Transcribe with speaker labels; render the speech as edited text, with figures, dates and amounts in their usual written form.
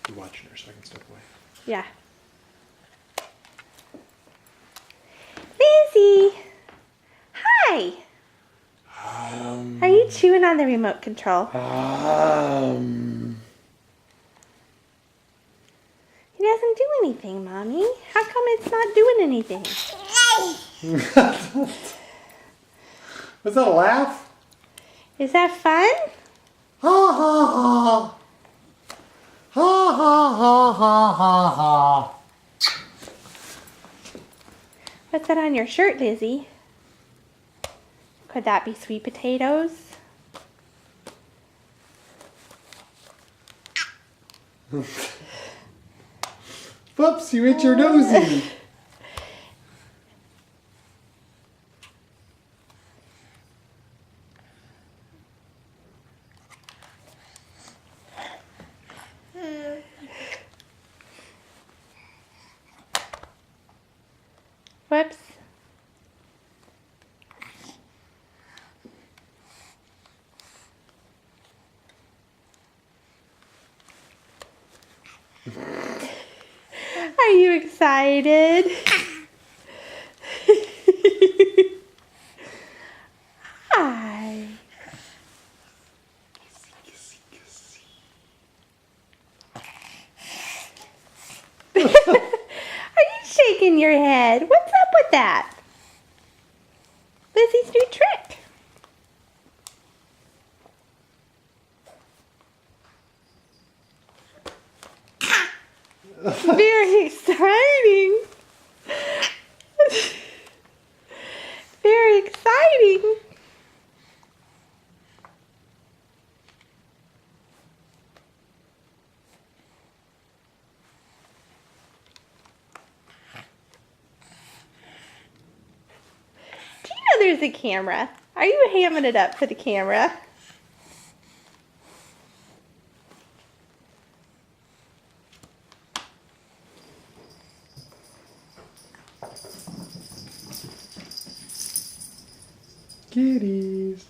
Speaker 1: You're watching her, so I can step away.
Speaker 2: Yeah. Lizzie! Hi! Are you chewing on the remote control? He doesn't do anything, Mommy. How come it's not doing anything?
Speaker 1: Was that a laugh?
Speaker 2: Is that fun?
Speaker 1: Ha ha ha. Ha ha ha ha ha ha.
Speaker 2: What's that on your shirt, Lizzie? Could that be sweet potatoes?
Speaker 1: Whoops, you hit your nosy.
Speaker 2: Whoops. Are you excited? Hi. Are you shaking your head? What's up with that? Lizzie's new trick. Very exciting. Very exciting. Do you know there's a camera? Are you hamming it up for the camera?
Speaker 1: Kitties.